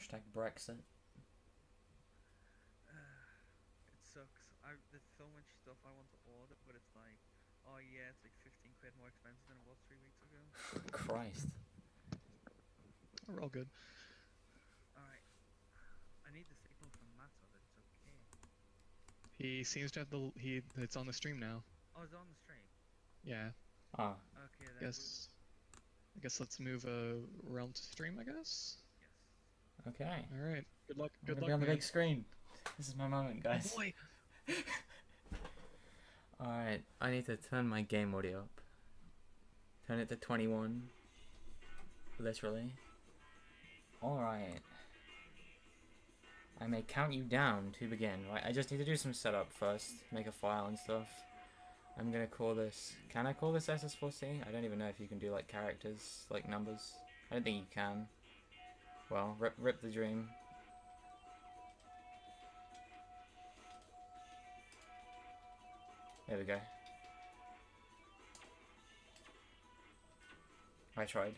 Hashtag Brexit. It sucks. There's so much stuff I want to order, but it's like, oh yeah, it's like 15 quid more expensive than it was 3 weeks ago. Christ. We're all good. Alright, I need the signal from Matt so that it's okay. He seems to have it's on the stream now. Oh, it's on the stream. Yeah. Ah, Okay, then Guess I guess let's move a realm to stream, I guess. yes. okay. All right. Good luck. I'm Good gonna be luck, on the man. big screen. This is my moment, Oh guys. boy. Alright, I need to turn my game audio up. Turn it to 21. Literally. Alright. I may count you down to begin, right? I just need to do some setup first. Make a file and stuff. I'm gonna call this... Can I call this SS4C? I don't even know if you can do, like, characters, like numbers. I don't think you can. Well, rip the dream. There we go. I tried.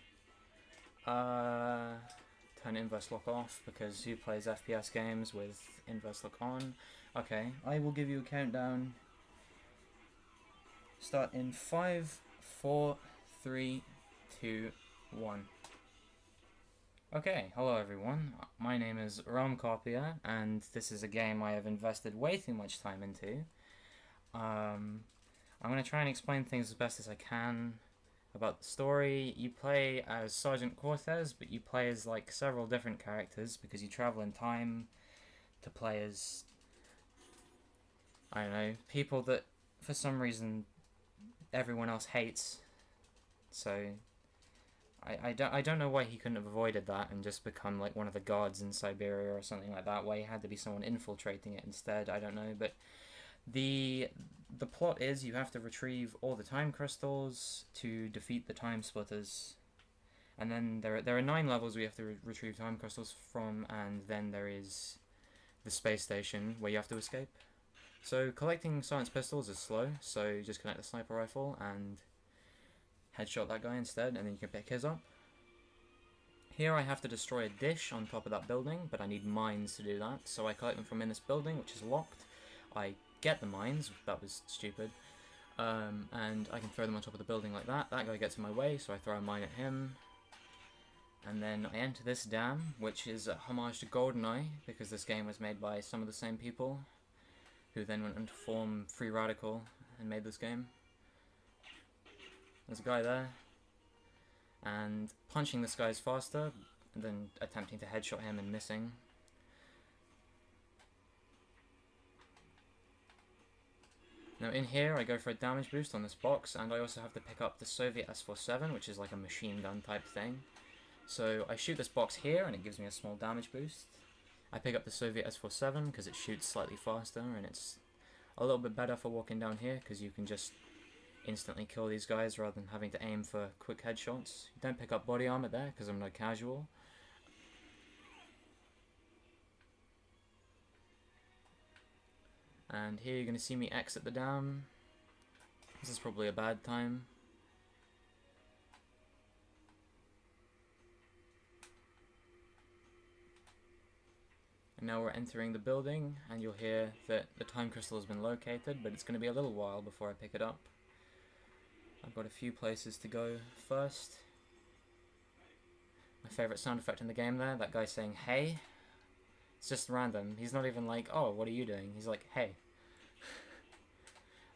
Turn inverse lock off, because who plays FPS games with inverse lock on? Okay, I will give you a countdown. Start in 5, 4, 3, 2, 1. Okay, hello everyone. My name is RealmCopier, and this is a game I have invested way too much time into. I'm going to try and explain things as best as I can about the story. You play as Sergeant Cortez, but you play as like several different characters because you travel in time to play as, I don't know, people that for some reason everyone else hates. So I don't know why he couldn't have avoided that and just become like one of the guards in Siberia or something like that. Why he had to be someone infiltrating it instead, I don't know. But the plot is you have to retrieve all the time crystals to defeat the TimeSplitters. And then there are 9 levels we have to retrieve time crystals from, and then there is the space station where you have to escape. So collecting science pistols is slow, so you just collect the sniper rifle and headshot that guy instead, and then you can pick his up. Here I have to destroy a dish on top of that building, but I need mines to do that, so I collect them from in this building, which is locked. I get the mines, that was stupid, and I can throw them on top of the building like that. That guy gets in my way, so I throw a mine at him. And then I enter this dam, which is a homage to GoldenEye, because this game was made by some of the same people, who then went on to form Free Radical and made this game. There's a guy there, and punching this guy is faster than attempting to headshot him and missing. Now in here I go for a damage boost on this box, and I also have to pick up the Soviet S47, which is like a machine gun type thing. So I shoot this box here and it gives me a small damage boost. I pick up the Soviet S47 because it shoots slightly faster, and it's a little bit better for walking down here because you can just instantly kill these guys rather than having to aim for quick headshots. You don't pick up body armor there because I'm no casual. And here you're going to see me exit the dam. This is probably a bad time. And now we're entering the building, and you'll hear that the time crystal has been located, but it's going to be a little while before I pick it up. I've got a few places to go first. My favourite sound effect in the game there, that guy saying hey. It's just random. He's not even like, oh, what are you doing? He's like, hey.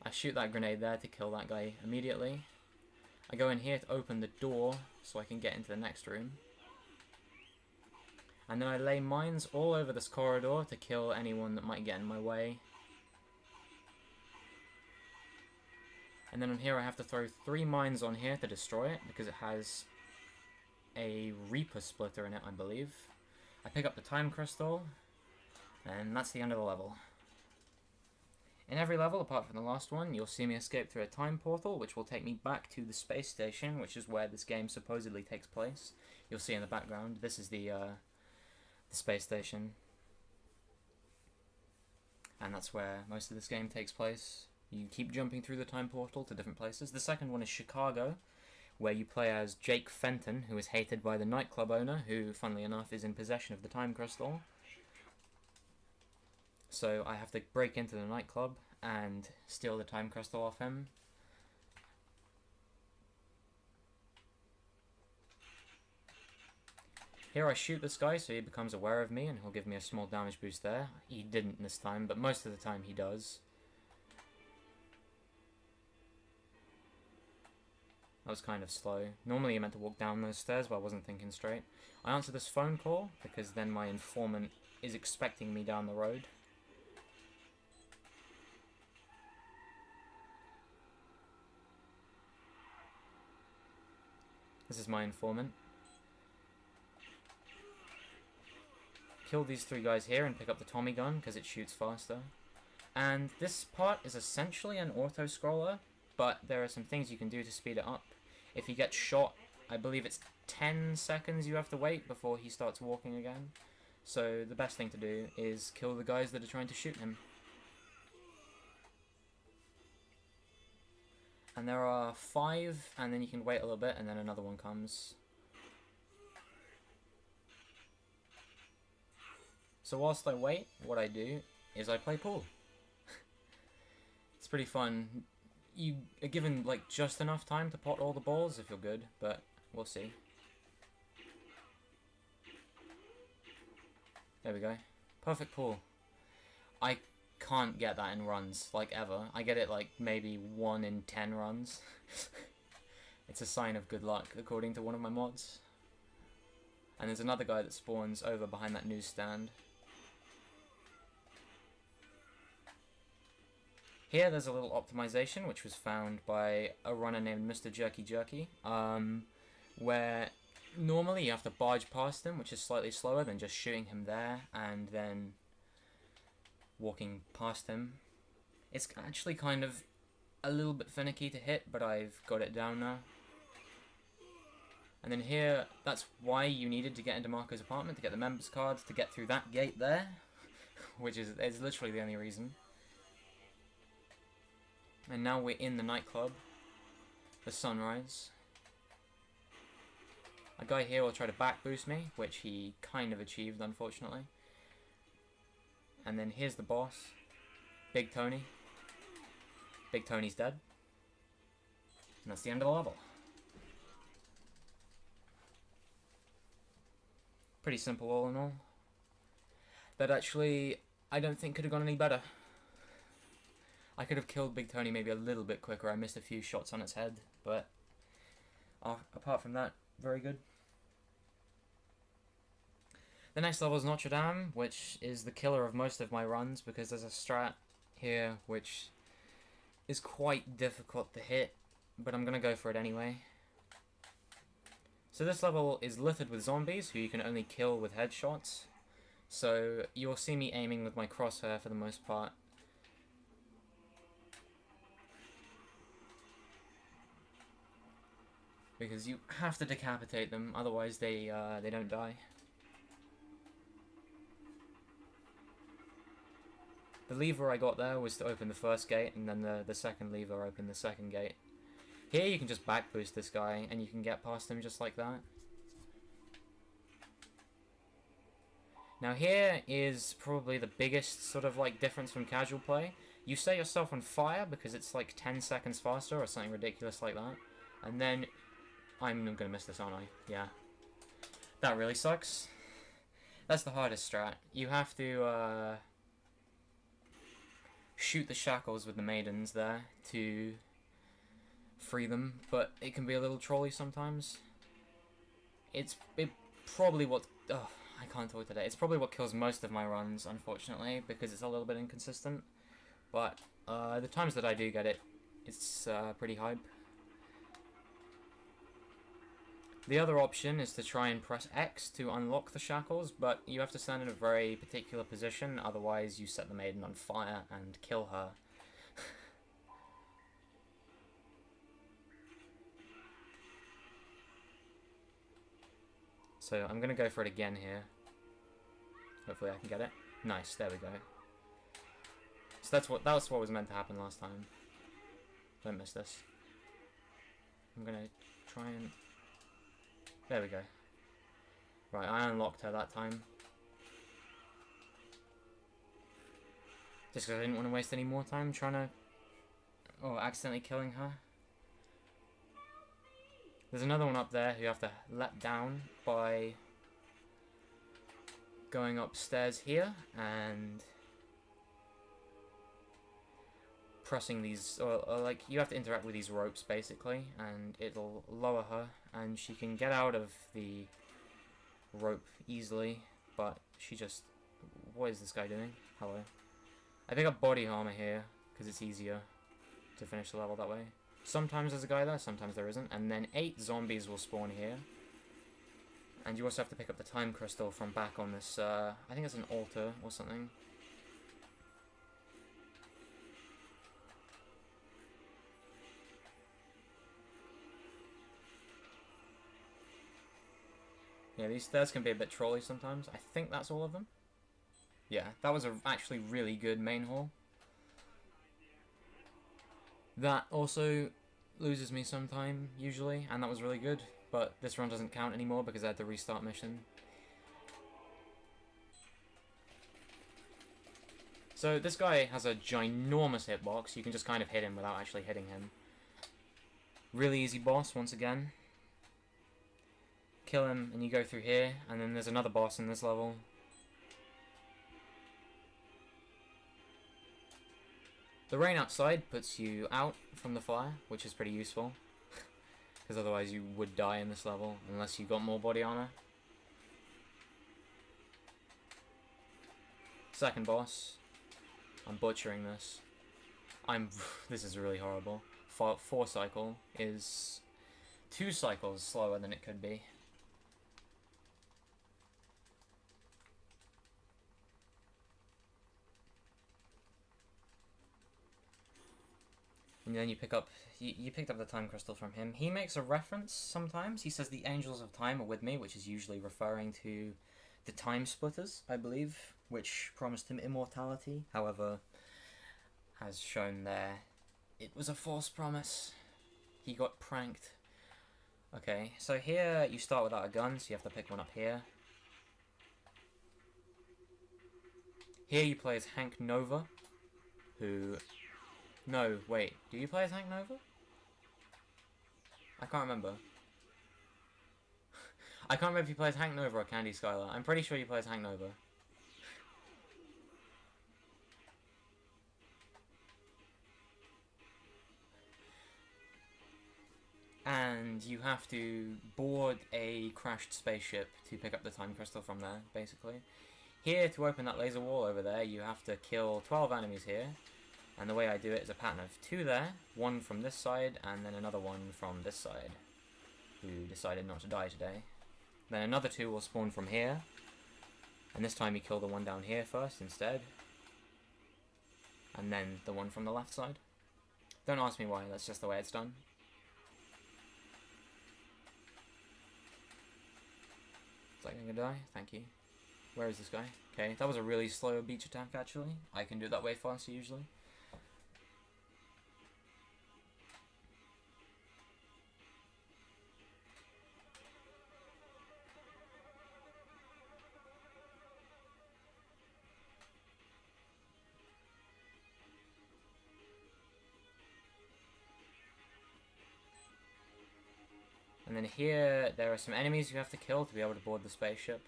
I shoot that grenade there to kill that guy immediately. I go in here to open the door so I can get into the next room. And then I lay mines all over this corridor to kill anyone that might get in my way. And then on here I have to throw 3 mines on here to destroy it, because it has a Reaper splitter in it, I believe. I pick up the time crystal, and that's the end of the level. In every level, apart from the last one, you'll see me escape through a time portal, which will take me back to the space station, which is where this game supposedly takes place. You'll see in the background, this is the space station. And that's where most of this game takes place. You keep jumping through the time portal to different places. The second one is Chicago, where you play as Jake Fenton, who is hated by the nightclub owner, who, funnily enough, is in possession of the time crystal. So I have to break into the nightclub and steal the time crystal off him. Here I shoot this guy so he becomes aware of me and he'll give me a small damage boost there. He didn't this time, but most of the time he does. That was kind of slow. Normally you're meant to walk down those stairs, but I wasn't thinking straight. I answer this phone call because then my informant is expecting me down the road. This is my informant. Kill these 3 guys here and pick up the Tommy gun because it shoots faster. And this part is essentially an auto-scroller, but there are some things you can do to speed it up. If he gets shot, I believe it's 10 seconds you have to wait before he starts walking again. So the best thing to do is kill the guys that are trying to shoot him. And there are 5, and then you can wait a little bit, and then another one comes. So whilst I wait, what I do is I play pool. It's pretty fun. You are given like just enough time to pot all the balls if you're good, but we'll see. There we go. Perfect pool. I can't get that in runs, like ever. I get it like maybe 1 in 10 runs. It's a sign of good luck, according to one of my mods. And there's another guy that spawns over behind that newsstand. Here there's a little optimization which was found by a runner named Mr. Jerky Jerky, where normally you have to barge past him, which is slightly slower than just shooting him there and then walking past him. It's actually kind of a little bit finicky to hit, but I've got it down now. And then here, that's why you needed to get into Marco's apartment, to get the members cards, to get through that gate there, which is literally the only reason. And now we're in the nightclub, the Sunrise. A guy here will try to back boost me, which he kind of achieved, unfortunately. And then here's the boss, Big Tony. Big Tony's dead. And that's the end of the level. Pretty simple all in all. That actually, I don't think could have gone any better. I could have killed Big Tony maybe a little bit quicker. I missed a few shots on its head, but apart from that, very good. The next level is Notre Dame, which is the killer of most of my runs because there's a strat here which is quite difficult to hit, but I'm going to go for it anyway. So this level is littered with zombies who you can only kill with headshots. So you'll see me aiming with my crosshair for the most part. Because you have to decapitate them, otherwise they don't die. The lever I got there was to open the first gate, and then the second lever opened the second gate. Here you can just back boost this guy, and you can get past him just like that. Now here is probably the biggest sort of like difference from casual play. You set yourself on fire because it's like 10 seconds faster or something ridiculous like that. And then, I'm gonna miss this, aren't I? Yeah. That really sucks. That's the hardest strat. You have to shoot the shackles with the maidens there to free them, but it can be a little trolly sometimes. It probably what... Oh, I can't talk today. It's probably what kills most of my runs, unfortunately, because it's a little bit inconsistent. But the times that I do get it, it's pretty hype. The other option is to try and press X to unlock the shackles, but you have to stand in a very particular position, otherwise you set the maiden on fire and kill her. So I'm gonna go for it again here. Hopefully I can get it. Nice, there we go. So that was what was meant to happen last time. Don't miss this. I'm gonna try and... There we go. Right, I unlocked her that time. Just because I didn't want to waste any more time trying to... Oh, accidentally killing her. There's another one up there who you have to let down by going upstairs here and pressing these, or like you have to interact with these ropes basically, and it'll lower her and she can get out of the rope easily, but she just... What is this guy doing? Hello. I pick up body armor here because it's easier to finish the level that way. Sometimes there's a guy there, sometimes there isn't, and then 8 zombies will spawn here. And you also have to pick up the time crystal from back on this, I think it's an altar or something. Yeah, these stairs can be a bit trolly sometimes. I think that's all of them. Yeah, that was a actually really good main hall. That also loses me some time, usually, and that was really good. But this run doesn't count anymore because I had to restart mission. So this guy has a ginormous hitbox. You can just kind of hit him without actually hitting him. Really easy boss, once again. Kill him, and you go through here, and then there's another boss in this level. The rain outside puts you out from the fire, which is pretty useful. Because otherwise you would die in this level, unless you got more body armor. Second boss. I'm butchering this. This is really horrible. 4 cycle is 2 cycles slower than it could be. And then you pick up, you picked up the time crystal from him. He makes a reference sometimes. He says the angels of time are with me, which is usually referring to the TimeSplitters, I believe, which promised him immortality. However, as shown there, it was a false promise. He got pranked. Okay, so here you start without a gun, so you have to pick one up here. Here you play as Hank Nova, who... No, wait. Do you play as Hank Nova? I can't remember. I can't remember if you play as Hank Nova or Candy Skylar. I'm pretty sure you play as Hank Nova. And you have to board a crashed spaceship to pick up the time crystal from there, basically. Here, to open that laser wall over there, you have to kill 12 enemies here. And the way I do it is a pattern of 2 there, 1 from this side, and then another one from this side, who decided not to die today. Then another 2 will spawn from here, and this time you kill the one down here first instead. And then the one from the left side. Don't ask me why, that's just the way it's done. Is that gonna die? Thank you. Where is this guy? Okay, that was a really slow beach attack actually. I can do it that way faster usually. And then here, there are some enemies you have to kill to be able to board the spaceship.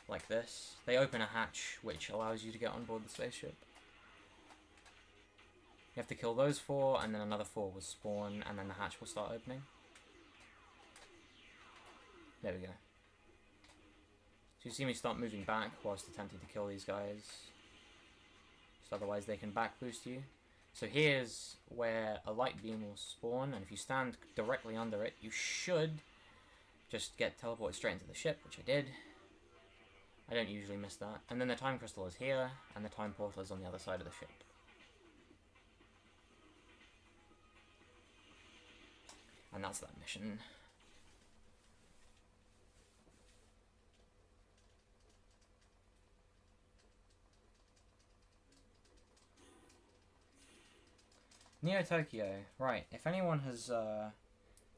Like this. They open a hatch, which allows you to get on board the spaceship. You have to kill those 4, and then another 4 will spawn, and then the hatch will start opening. There we go. So you see me start moving back whilst attempting to kill these guys. So otherwise they can back boost you. So here's where a light beam will spawn, and if you stand directly under it, you should just get teleported straight into the ship, which I did. I don't usually miss that. And then the time crystal is here, and the time portal is on the other side of the ship. And that's that mission. Neo Tokyo. Right, if anyone has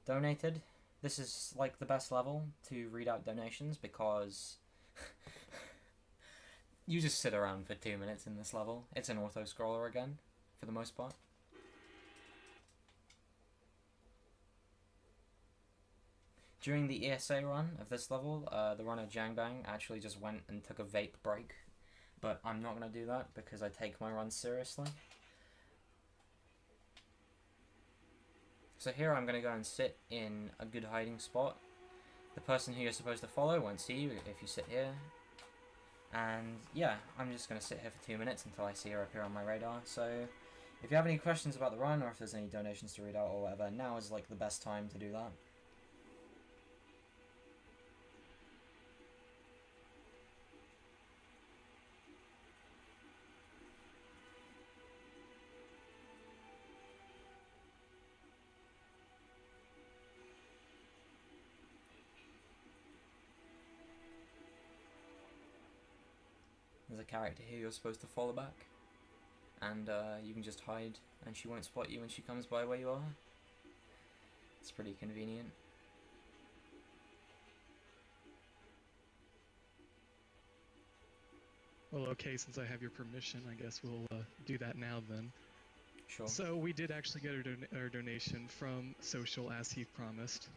donated this is like the best level to read out donations because you just sit around for 2 minutes in this level. It's an auto-scroller again, for the most part. During the ESA run of this level, the runner Jangbang actually just went and took a vape break, but I'm not going to do that because I take my runs seriously. So here I'm going to go and sit in a good hiding spot. The person who you're supposed to follow won't see you if you sit here. And yeah, I'm just going to sit here for 2 minutes until I see her appear on my radar. So if you have any questions about the run or if there's any donations to read out or whatever, now is like the best time to do that. There's a character here you're supposed to follow back, and you can just hide and she won't spot you when she comes by where you are. It's pretty convenient. Well, okay, since I have your permission, I guess we'll do that now then. Sure. So we did actually get our donation from Social as he promised.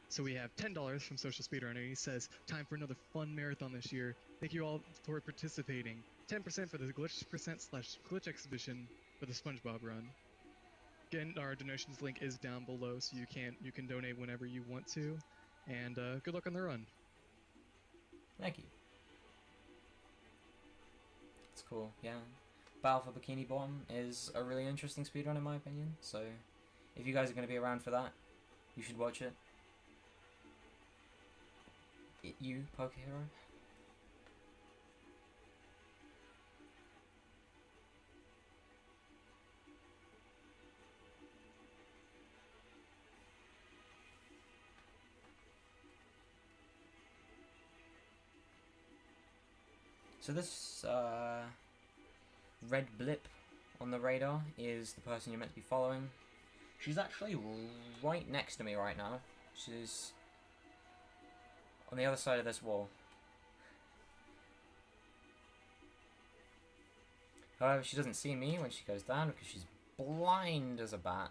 So we have $10 from Social Speedrunner. He says, "Time for another fun marathon this year. Thank you all for participating. 10% for the glitch exhibition for the SpongeBob run." Again, our donations link is down below, so you can donate whenever you want to. And good luck on the run. Thank you. It's cool, yeah. Battle for Bikini Bottom is a really interesting speedrun in my opinion, so if you guys are going to be around for that, you should watch it. You, Pokehero? So this red blip on the radar is the person you're meant to be following. She's actually right next to me right now. She's on the other side of this wall. However, she doesn't see me when she goes down because she's blind as a bat.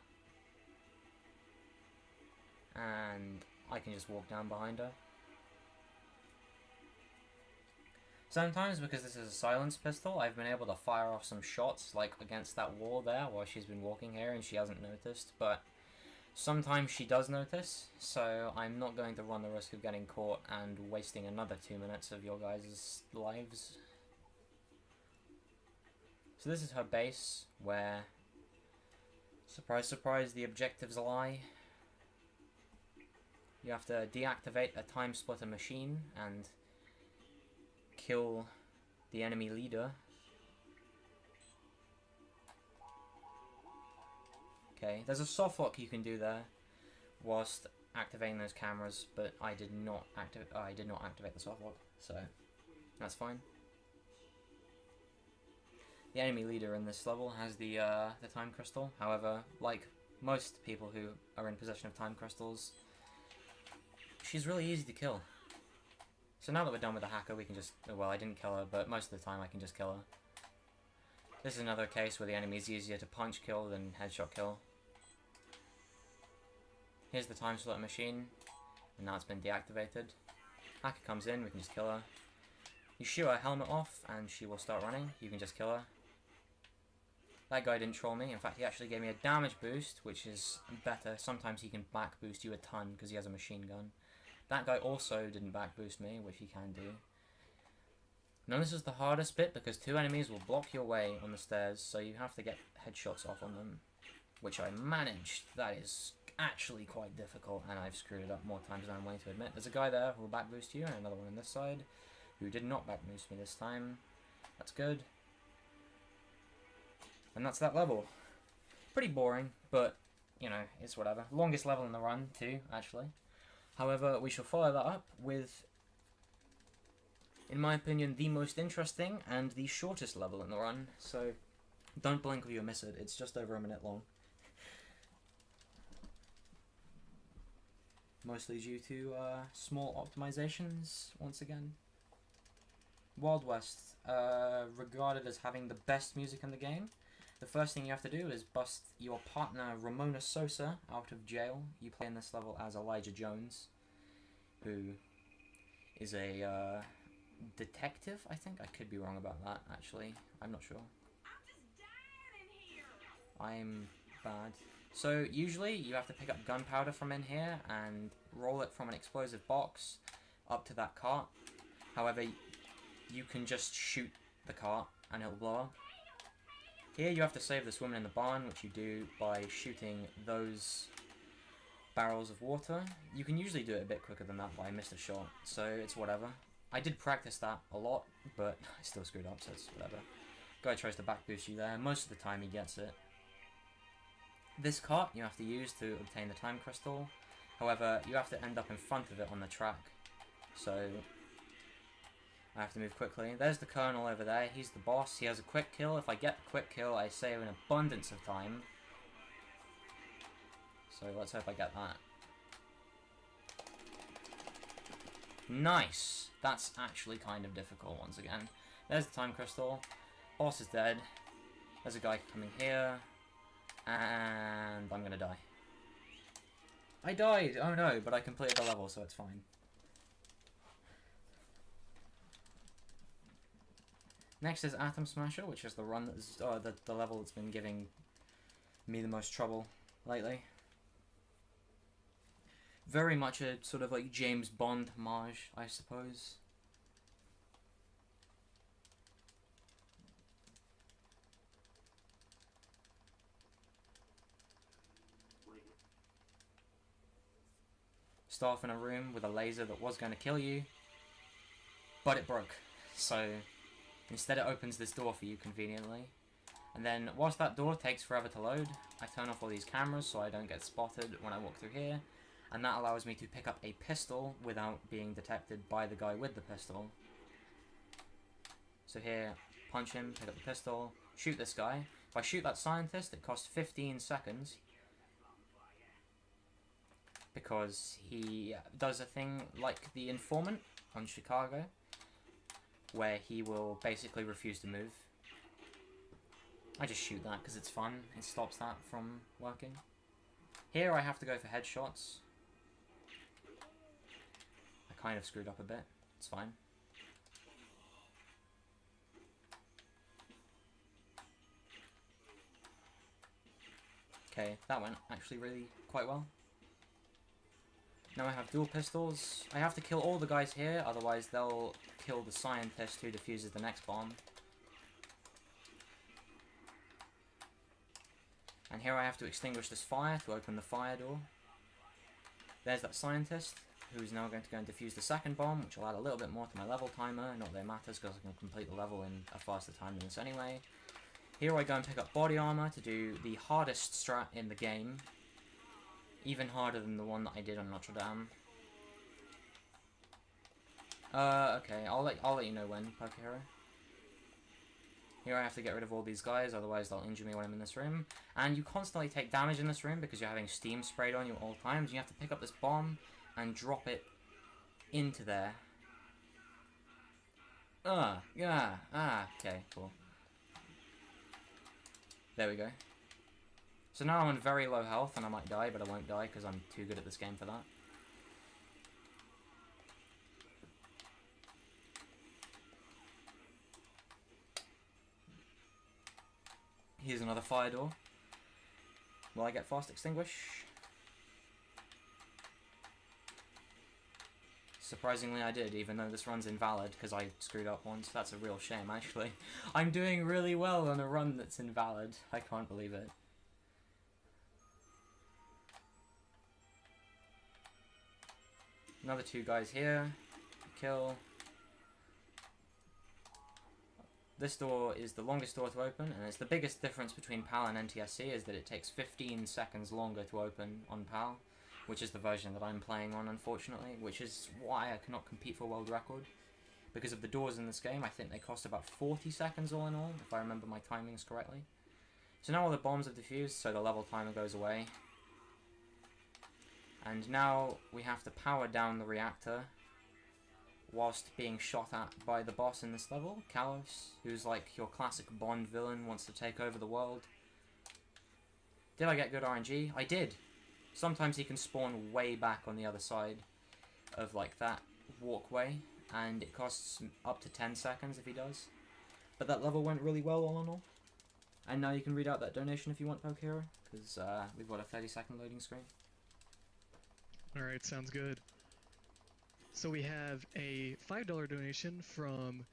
And I can just walk down behind her. Sometimes, because this is a silence pistol, I've been able to fire off some shots, like against that wall there, while she's been walking here and she hasn't noticed, but sometimes she does notice, so I'm not going to run the risk of getting caught and wasting another 2 minutes of your guys' lives. So this is her base, where, surprise surprise, the objectives lie. You have to deactivate a TimeSplitter machine and kill the enemy leader. Okay, there's a soft lock you can do there whilst activating those cameras, but I did not activate the soft lock, so that's fine. The enemy leader in this level has the time crystal. However, like most people who are in possession of time crystals, she's really easy to kill. So now that we're done with the hacker, we can just... Well, I didn't kill her, but most of the time I can just kill her. This is another case where the enemy is easier to punch kill than headshot kill. Here's the time splitter machine, and now it's been deactivated. Hacker comes in, we can just kill her. You shoot her helmet off, and she will start running. You can just kill her. That guy didn't troll me. In fact, he actually gave me a damage boost, which is better. Sometimes he can back boost you a ton because he has a machine gun. That guy also didn't back boost me, which he can do. Now this is the hardest bit because two enemies will block your way on the stairs, so you have to get headshots off on them, which I managed. That is actually quite difficult, and I've screwed it up more times than I'm willing to admit. There's a guy there who will back boost you, and another one on this side who did not back boost me this time. That's good. And that's that level. Pretty boring, but, you know, it's whatever. Longest level in the run, too, actually. However, we shall follow that up with, in my opinion, the most interesting and the shortest level in the run. So, don't blink or you'll miss it. It's just over a minute long. mostly due to small optimizations, once again. Wild West, regarded as having the best music in the game. The first thing you have to do is bust your partner Ramona Sosa out of jail. You play in this level as Elijah Jones, who is a detective, I think. I could be wrong about that, actually. I'm not sure. I'm bad. So usually you have to pick up gunpowder from in here and roll it from an explosive box up to that cart. However, you can just shoot the cart and it'll blow up. Here you have to save this woman in the barn, which you do by shooting those barrels of water. You can usually do it a bit quicker than that, but I missed a shot, so it's whatever. I did practice that a lot, but I still screwed up, so it's whatever. Guy tries to back boost you there. Most of the time he gets it. This cart you have to use to obtain the time crystal. However, you have to end up in front of it on the track. So I have to move quickly. There's the Colonel over there. He's the boss. He has a quick kill. If I get the quick kill, I save an abundance of time. So let's hope I get that. Nice! That's actually kind of difficult once again. There's the time crystal. Boss is dead. There's a guy coming here. And I'm gonna die. I died! Oh no, but I completed the level, so it's fine. Next is Atom Smasher, which is the run that's the level that's been giving me the most trouble lately. Very much a sort of like James Bond homage, I suppose. Start off in a room with a laser that was going to kill you, but it broke. So instead it opens this door for you conveniently. And then whilst that door takes forever to load, I turn off all these cameras so I don't get spotted when I walk through here. And that allows me to pick up a pistol without being detected by the guy with the pistol. So here, punch him, pick up the pistol, shoot this guy. If I shoot that scientist, it costs 15 seconds. Because he does a thing like the informant on Chicago, where he will basically refuse to move. I just shoot that because it's fun. It stops that from working. Here I have to go for headshots. I kind of screwed up a bit. It's fine. Okay, that went actually really quite well. Now I have dual pistols. I have to kill all the guys here, otherwise they'll kill the scientist who defuses the next bomb. And here I have to extinguish this fire to open the fire door. There's that scientist, who's now going to go and defuse the second bomb, which will add a little bit more to my level timer. Not that it matters, because I can complete the level in a faster time than this anyway. Here I go and pick up body armor to do the hardest strat in the game. Even harder than the one that I did on Notre Dame. Okay, I'll let you know when, Poker Hero. Here I have to get rid of all these guys, otherwise they'll injure me when I'm in this room. And you constantly take damage in this room because you're having steam sprayed on you at all times. You have to pick up this bomb and drop it into there. Okay, cool. There we go. So now I'm on very low health and I might die, but I won't die because I'm too good at this game for that. Here's another fire door. Will I get fast extinguish? Surprisingly I did, even though this run's invalid because I screwed up once. That's a real shame, actually. I'm doing really well on a run that's invalid. I can't believe it. Another two guys here. Kill. This door is the longest door to open, and it's the biggest difference between PAL and NTSC is that it takes 15 seconds longer to open on PAL, which is the version that I'm playing on, unfortunately, which is why I cannot compete for world record. Because of the doors in this game, I think they cost about 40 seconds all in all, if I remember my timings correctly. So now all the bombs have defused, so the level timer goes away. And now we have to power down the reactor whilst being shot at by the boss in this level, Kalos, who's like your classic Bond villain, wants to take over the world. Did I get good RNG? I did. Sometimes he can spawn way back on the other side of like that walkway, and it costs up to 10 seconds if he does. But that level went really well all in all. And now you can read out that donation if you want, Pokehero, because we've got a 30-second loading screen. Alright, sounds good. So we have a $5 donation from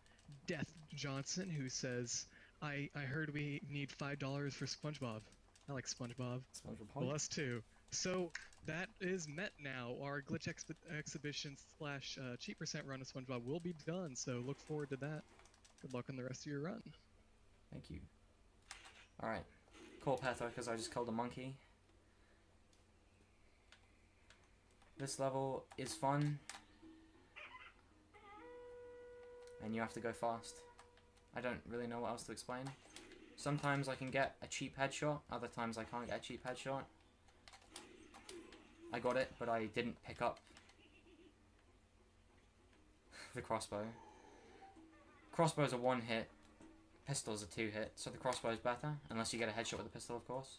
Death Johnson, who says, I heard we need $5 for SpongeBob. I like SpongeBob. SpongeBob. Well, us too. So that is met now. Our glitch exhibition slash cheat percent run of SpongeBob will be done, so look forward to that. Good luck on the rest of your run. Thank you. Alright. Call Petho because I just killed a monkey. This level is fun. And you have to go fast. I don't really know what else to explain. Sometimes I can get a cheap headshot, other times I can't get a cheap headshot. I got it, but I didn't pick up the crossbow. Crossbow's a one hit, pistol's a two hit, so the crossbow's better, unless you get a headshot with a pistol, of course.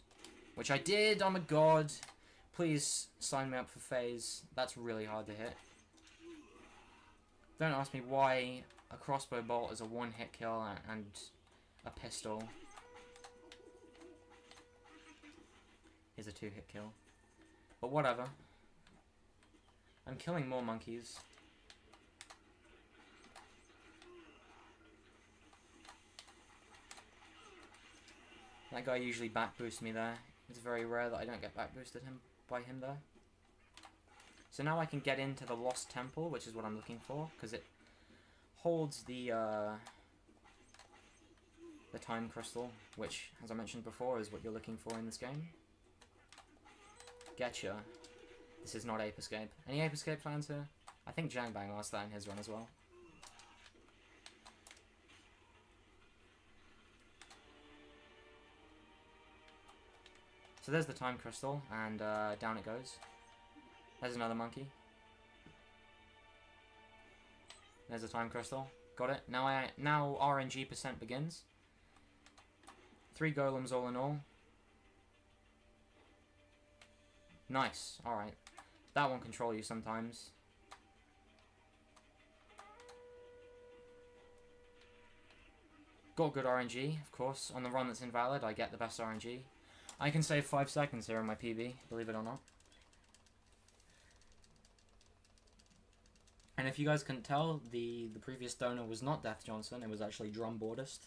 Which I did, oh my god! Please sign me up for phase, that's really hard to hit. Don't ask me why a crossbow bolt is a one hit kill and a pistol is a two hit kill. But whatever. I'm killing more monkeys. That guy usually back boosts me there. It's very rare that I don't get back boosted by him there. So now I can get into the Lost Temple, which is what I'm looking for, because it holds the Time Crystal, which, as I mentioned before, is what you're looking for in this game. Getcha. This is not Ape Escape. Any Ape Escape fans here? I think Jangbang asked that in his run as well. So there's the Time Crystal, and down it goes. There's another monkey. There's a Time Crystal. Got it. Now RNG percent begins. 3 golems all in all. Nice. Alright. That won't control you sometimes. Got good RNG, of course. On the run that's invalid, I get the best RNG. I can save 5 seconds here in my PB, believe it or not. And if you guys couldn't tell, the previous donor was not Death Johnson, it was actually Drumboardist.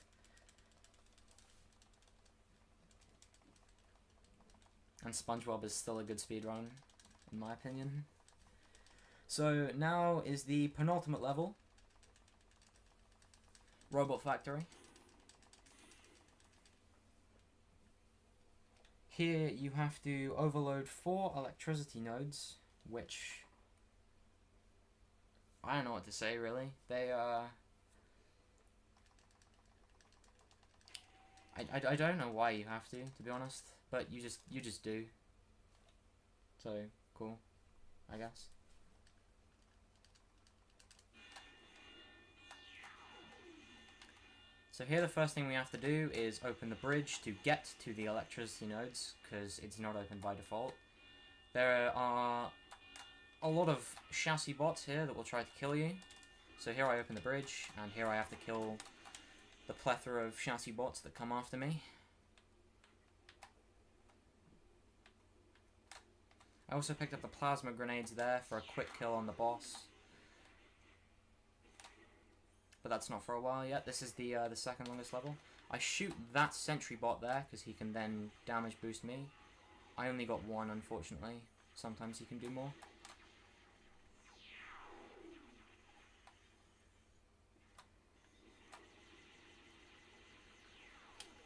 And SpongeBob is still a good speedrun, in my opinion. So now is the penultimate level. Robot Factory. Here you have to overload 4 electricity nodes, which I don't know what to say really. They I don't know why you have to be honest, but you just do. So cool, I guess. So here the first thing we have to do is open the bridge to get to the electricity nodes, because it's not open by default. There are a lot of chassis bots here that will try to kill you. So here I open the bridge, and here I have to kill the plethora of chassis bots that come after me. I also picked up the plasma grenades there for a quick kill on the boss. But that's not for a while yet. This is the second longest level. I shoot that sentry bot there because he can then damage boost me. I only got 1, unfortunately. Sometimes he can do more.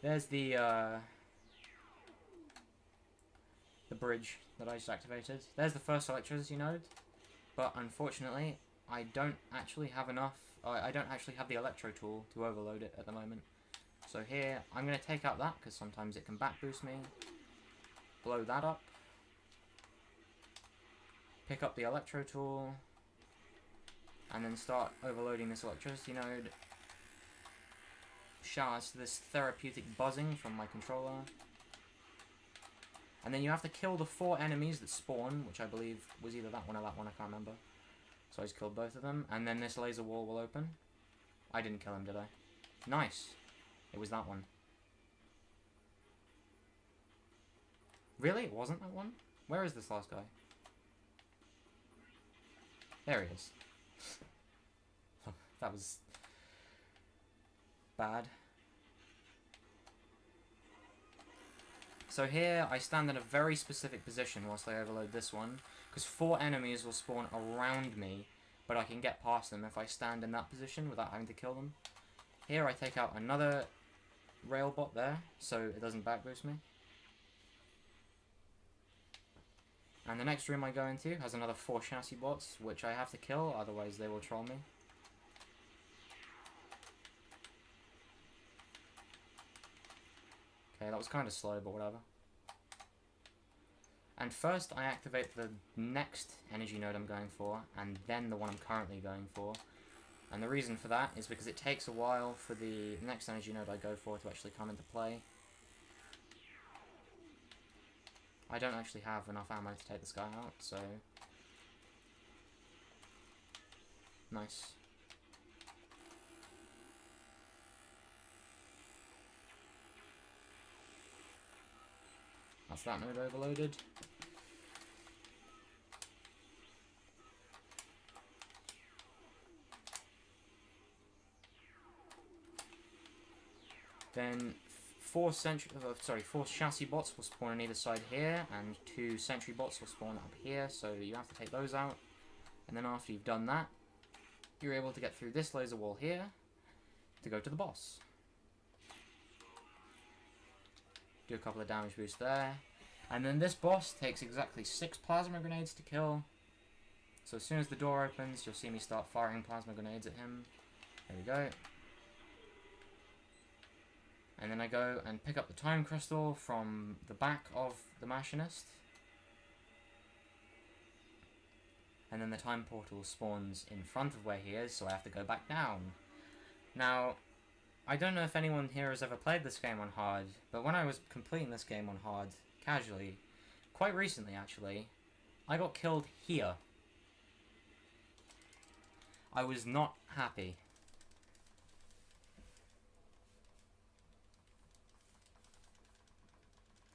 There's the bridge that I just activated. There's the first electricity node, but unfortunately I don't actually have enough. I don't actually have the electro tool to overload it at the moment. So here, I'm going to take out that, because sometimes it can back boost me. Blow that up. pick up the electro tool, and then start overloading this electricity node. Shout out to this therapeutic buzzing from my controller. And then you have to kill the 4 enemies that spawn, which I believe was either that one or that one, I can't remember. So I just killed both of them, and then this laser wall will open. I didn't kill him, did I? Nice. It was that one. Really? It wasn't that one? Where is this last guy? There he is. That was bad. So here, I stand in a very specific position whilst I overload this one, because 4 enemies will spawn around me, but I can get past them if I stand in that position without having to kill them. Here I take out another rail bot there, so it doesn't back boost me. And the next room I go into has another 4 chassis bots, which I have to kill, otherwise they will troll me. Okay, that was kind of slow, but whatever. And first I activate the next energy node I'm going for, and then the one I'm currently going for. And the reason for that is because it takes a while for the next energy node I go for to actually come into play. I don't actually have enough ammo to take this guy out, so... Nice. That's that node overloaded. Then 4 chassis bots will spawn on either side here, and 2 sentry bots will spawn up here, so you have to take those out. And then after you've done that, you're able to get through this laser wall here to go to the boss. Do a couple of damage boosts there. And then this boss takes exactly 6 plasma grenades to kill. So as soon as the door opens, you'll see me start firing plasma grenades at him. There we go. And then I go and pick up the time crystal from the back of the machinist. And then the time portal spawns in front of where he is, so I have to go back down. Now, I don't know if anyone here has ever played this game on hard, but when I was completing this game on hard, casually, quite recently actually, I got killed here. I was not happy.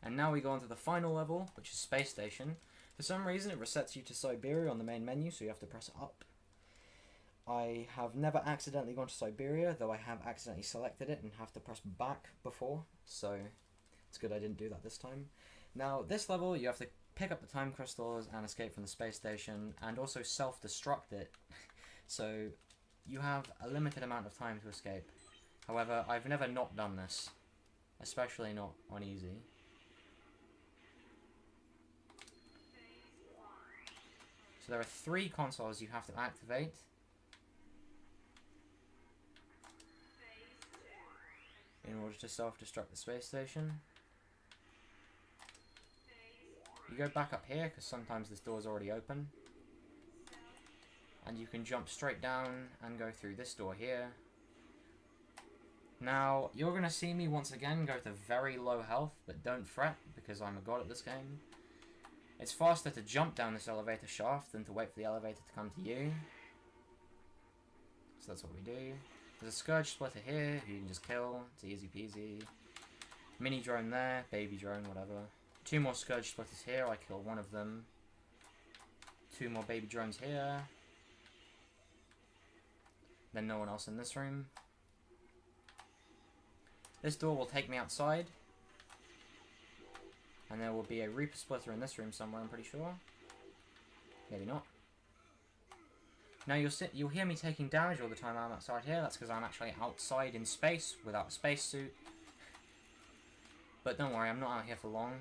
And now we go on to the final level, which is Space Station. For some reason it resets you to Siberia on the main menu, so you have to press up. I have never accidentally gone to Siberia, though I have accidentally selected it and have to press back before, so it's good I didn't do that this time. Now, this level, you have to pick up the time crystals and escape from the space station, and also self-destruct it, so you have a limited amount of time to escape. However, I've never not done this, especially not on easy. So there are 3 consoles you have to activate. In order to self-destruct the space station. You go back up here, because sometimes this door's already open. And you can jump straight down and go through this door here. Now, you're going to see me once again go to very low health, but don't fret, because I'm a god at this game. It's faster to jump down this elevator shaft than to wait for the elevator to come to you. So that's what we do. There's a Scourge Splitter here, who you can just kill. It's easy peasy. Mini drone there, baby drone, whatever. 2 more Scourge Splitters here, I kill one of them. 2 more baby drones here. Then no one else in this room. This door will take me outside. And there will be a Reaper Splitter in this room somewhere, I'm pretty sure. Maybe not. Now you'll hear me taking damage all the time I'm outside here. That's because I'm actually outside in space without a spacesuit. But don't worry, I'm not out here for long.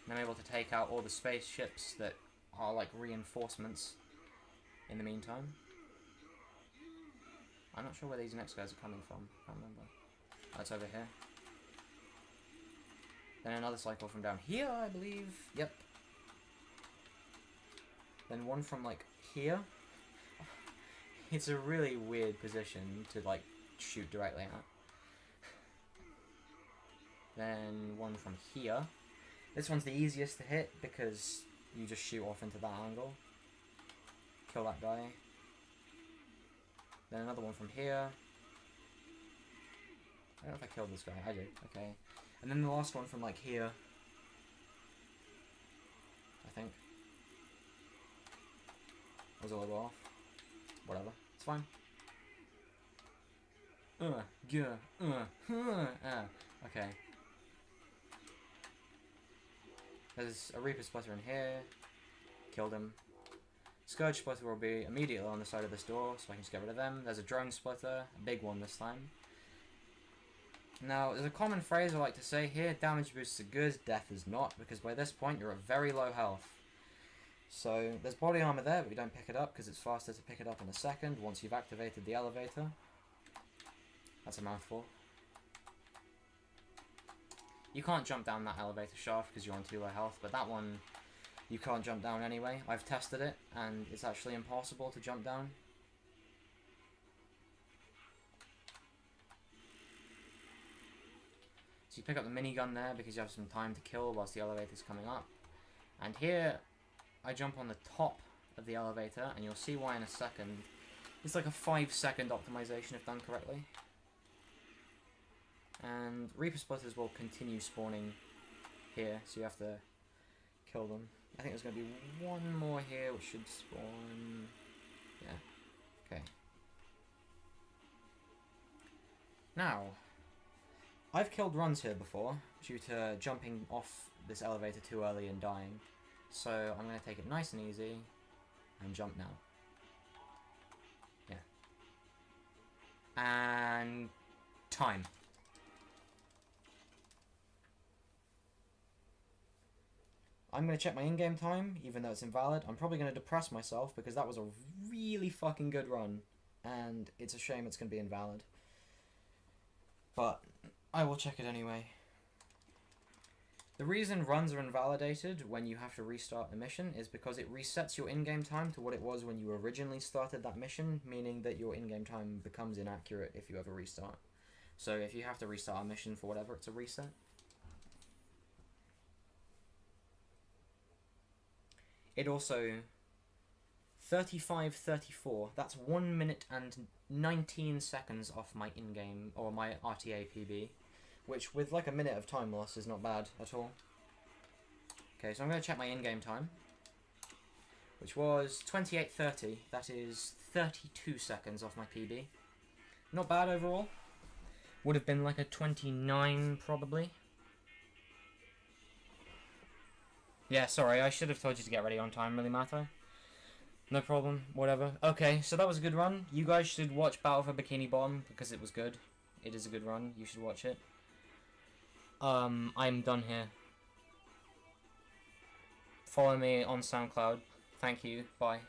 And I'm able to take out all the spaceships that are like reinforcements in the meantime. I'm not sure where these next guys are coming from. I can't remember. Oh, it's over here. Then another cycle from down here, I believe. Yep. then one from like here. It's a really weird position to like shoot directly at. Then one from here. This one's the easiest to hit because you just shoot off into that angle. Kill that guy. Then another one from here. I don't know if I killed this guy. I did. Okay. And then the last one from like here. I think. Was a little off. Whatever. It's fine. Okay. There's a Reaper Splitter in here. Killed him. Scourge Splitter will be immediately on the side of this door, so I can just get rid of them. There's a Drone Splitter, a big one this time. Now, there's a common phrase I like to say here, damage boosts are good, death is not, because by this point you're at very low health. So, there's body armor there, but we don't pick it up because it's faster to pick it up in a second once you've activated the elevator. That's a mouthful. You can't jump down that elevator shaft because you're on too low health, but that one you can't jump down anyway. I've tested it, and it's actually impossible to jump down. So you pick up the minigun there because you have some time to kill whilst the elevator's coming up. And here, I jump on the top of the elevator, and you'll see why in a second. It's like a 5-second optimization if done correctly. And Reaper Splitters will continue spawning here, so you have to kill them. I think there's going to be one more here which should spawn. Yeah. Okay. Now, I've killed runs here before due to jumping off this elevator too early and dying. So I'm going to take it nice and easy and jump now. Yeah. And time. I'm going to check my in-game time, even though it's invalid. I'm probably going to depress myself because that was a really fucking good run. And it's a shame it's going to be invalid. But I will check it anyway. The reason runs are invalidated when you have to restart a mission is because it resets your in-game time to what it was when you originally started that mission, meaning that your in-game time becomes inaccurate if you ever restart. So if you have to restart a mission for whatever, it's a reset. It also 35:34. That's 1 minute and 19 seconds off my in-game or my RTA PB, which with like a minute of time loss is not bad at all. Okay, so I'm going to check my in-game time, which was 28:30. That is 32 seconds off my PB. Not bad overall. Would have been like a 29 probably. Yeah, sorry, I should have told you to get ready on time, really matter. No problem, whatever. Okay, so that was a good run. You guys should watch Battle for Bikini Bottom, because it was good. It is a good run, you should watch it. I'm done here. Follow me on SoundCloud. Thank you, bye.